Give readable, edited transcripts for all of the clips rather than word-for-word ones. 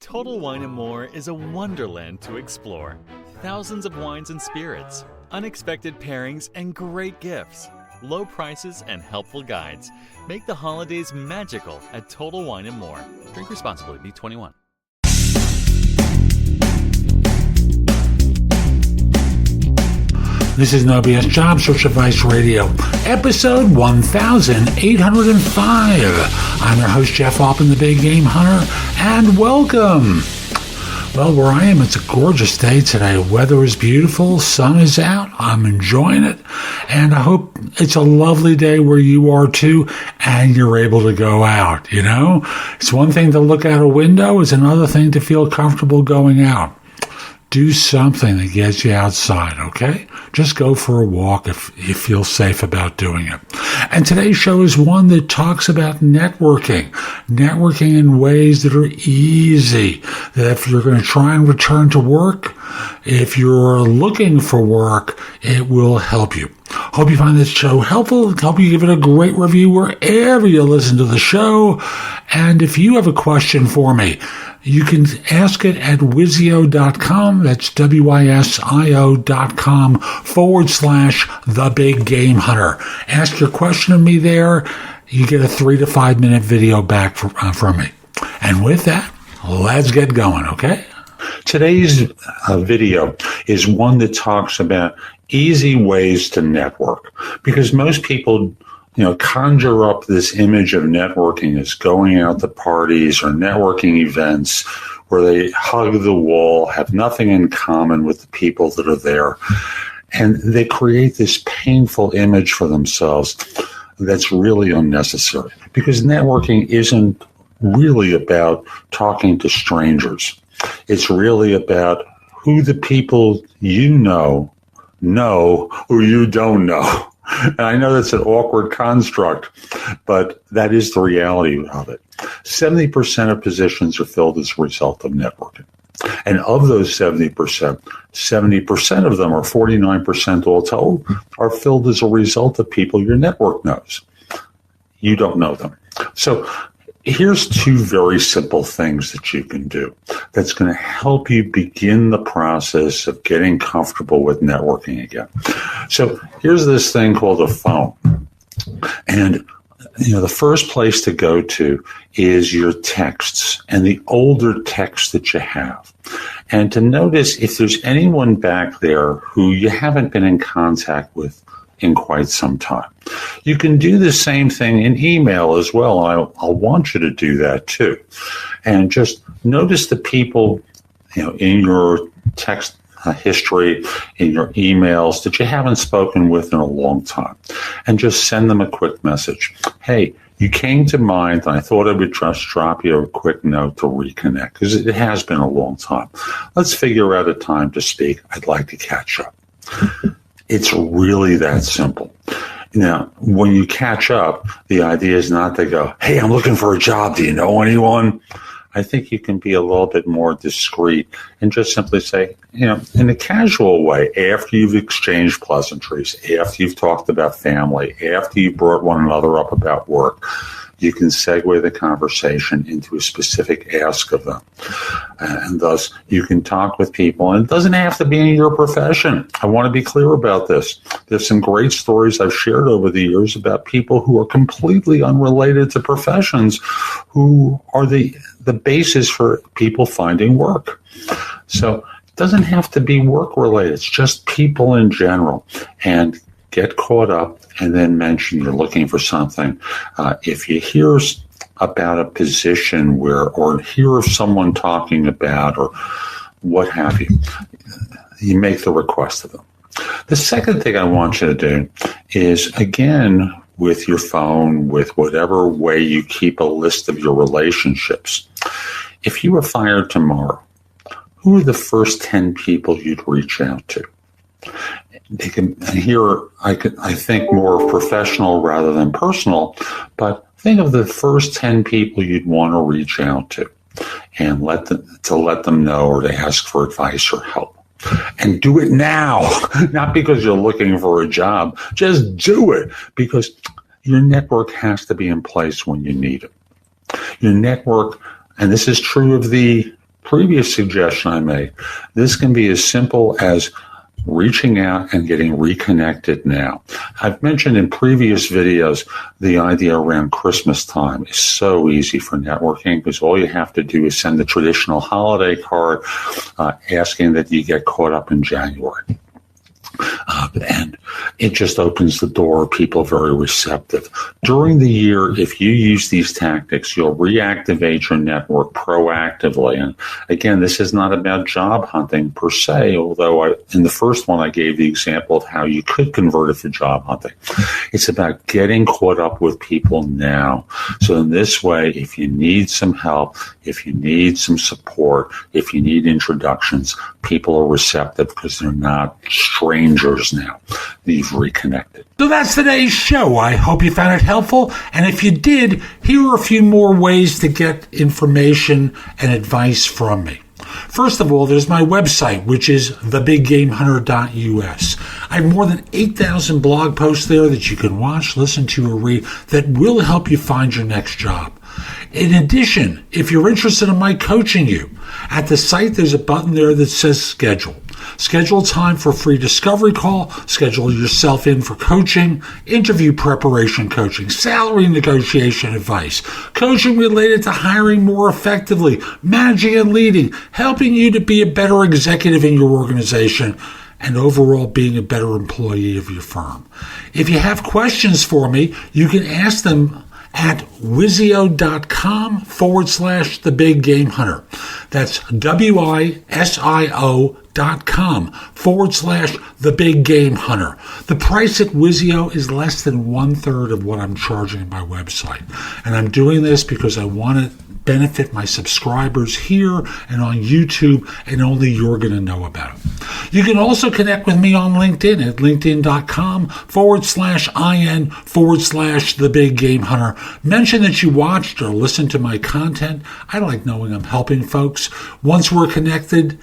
Total Wine & More is a wonderland to explore. Thousands of wines and spirits, unexpected pairings, and great gifts. Low prices and helpful guides make the holidays magical at Total Wine & More. Drink responsibly. Be 21. This is No BS Job Search Advice Radio, episode 1805. I'm your host, Jeff Altman, the Big Game Hunter, and welcome. Well, where I am, it's a gorgeous day today. Weather is beautiful, sun is out, I'm enjoying it, and I hope it's a lovely day where you are too, and you're able to go out, you know? It's one thing to look out a window, it's another thing to feel comfortable going out. Do something that gets you outside, okay? Just go for a walk if you feel safe about doing it. And today's show is one that talks about networking. Networking in ways that are easy. That if you're going to try and return to work, if you're looking for work, it will help you. Hope you find this show helpful. Hope you give it a great review wherever you listen to the show. And if you have a question for me, you can ask it at Wizio.com. That's WISIO.com/The Big Game Hunter. Ask your question of me there. You get a 3 to 5 minute video back from me. And with that, let's get going, okay? Today's video is one that talks about easy ways to network, because most people conjure up this image of networking as going out to parties or networking events where they hug the wall, have nothing in common with the people that are there, and they create this painful image for themselves that's really unnecessary, because networking isn't really about talking to strangers. It's really about who the people you know who you don't know. And I know that's an awkward construct, but that is the reality of it. 70% of positions are filled as a result of networking. And of those 70% of them, or 49% all told, are filled as a result of people your network knows. You don't know them. So here's 2 very simple things that you can do that's going to help you begin the process of getting comfortable with networking again. So here's this thing called a phone. And the first place to go to is your texts and the older texts that you have. And to notice if there's anyone back there who you haven't been in contact with in quite some time. You can do the same thing in email as well. I'll want you to do that too. And just notice the people, in your text history, in your emails that you haven't spoken with in a long time. And just send them a quick message. Hey, you came to mind, and I thought I would just drop you a quick note to reconnect, because it has been a long time. Let's figure out a time to speak. I'd like to catch up. It's really that simple. Now, when you catch up, the idea is not to go, hey, I'm looking for a job. Do you know anyone? I think you can be a little bit more discreet and just simply say, in a casual way, after you've exchanged pleasantries, after you've talked about family, after you've brought one another up about work, you can segue the conversation into a specific ask of them. And thus, you can talk with people, and it doesn't have to be in your profession. I want to be clear about this. There's some great stories I've shared over the years about people who are completely unrelated to professions who are the basis for people finding work. So it doesn't have to be work-related. It's just people in general. And get caught up and then mention you're looking for something. If you hear about a position or hear of someone talking about or what have you, you make the request of them. The second thing I want you to do is, again, with your phone, with whatever way you keep a list of your relationships, if you were fired tomorrow, who are the first 10 people you'd reach out to? I think more professional rather than personal, but think of the first 10 people you'd want to reach out to and let them know or to ask for advice or help. And do it now, not because you're looking for a job. Just do it, because your network has to be in place when you need it. Your network, and this is true of the previous suggestion I made, this can be as simple as reaching out and getting reconnected now. I've mentioned in previous videos the idea around Christmas time is so easy for networking because all you have to do is send the traditional holiday card asking that you get caught up in January. And it just opens the door. People are very receptive. During the year, if you use these tactics, you'll reactivate your network proactively. And again, this is not about job hunting per se, although in the first one, I gave the example of how you could convert it to job hunting. It's about getting caught up with people now. So in this way, if you need some help, if you need some support, if you need introductions, people are receptive because they're not strangers now. You've reconnected. So that's today's show. I hope you found it helpful. And if you did, here are a few more ways to get information and advice from me. First of all, there's my website, which is thebiggamehunter.us. I have more than 8,000 blog posts there that you can watch, listen to, or read that will help you find your next job. In addition, if you're interested in my coaching you, at the site there's a button there that says schedule. Schedule time for a free discovery call, schedule yourself in for coaching, interview preparation coaching, salary negotiation advice, coaching related to hiring more effectively, managing and leading, helping you to be a better executive in your organization, and overall being a better employee of your firm. If you have questions for me, you can ask them at Wizio.com/The Big Game Hunter. That's WISIO.com/The Big Game Hunter. The price at Wizio is less than 1/3 of what I'm charging my website. And I'm doing this because I want to benefit my subscribers here and on YouTube, and only you're going to know about it. You can also connect with me on LinkedIn at linkedin.com/IN/The Big Game Hunter. Mention that you watched or listened to my content. I like knowing I'm helping folks. Once we're connected,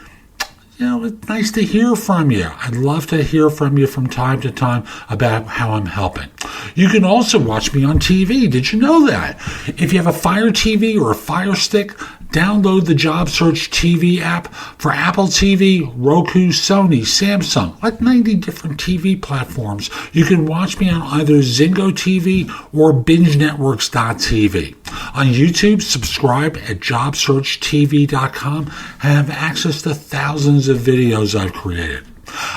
it's nice to hear from you. I'd love to hear from you from time to time about how I'm helping. You can also watch me on TV. Did you know that? If you have a Fire TV or a Fire Stick, download the JobSearch TV app for Apple TV, Roku, Sony, Samsung, like 90 different TV platforms. You can watch me on either Zingo TV or BingeNetworks.tv. On YouTube, subscribe at JobSearchTV.com and have access to thousands of videos I've created.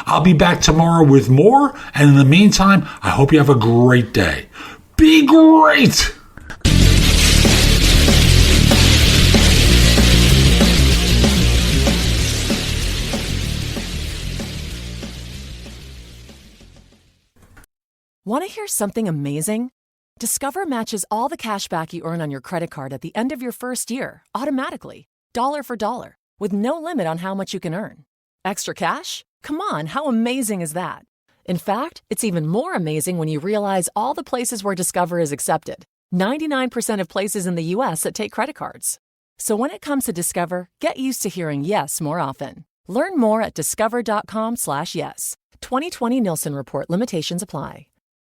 I'll be back tomorrow with more, and in the meantime, I hope you have a great day. Be great! Want to hear something amazing? Discover matches all the cash back you earn on your credit card at the end of your first year, automatically, dollar for dollar, with no limit on how much you can earn. Extra cash? Come on, how amazing is that? In fact, it's even more amazing when you realize all the places where Discover is accepted. 99% of places in the U.S. that take credit cards. So when it comes to Discover, get used to hearing yes more often. Learn more at discover.com/yes. 2020 Nielsen Report limitations apply.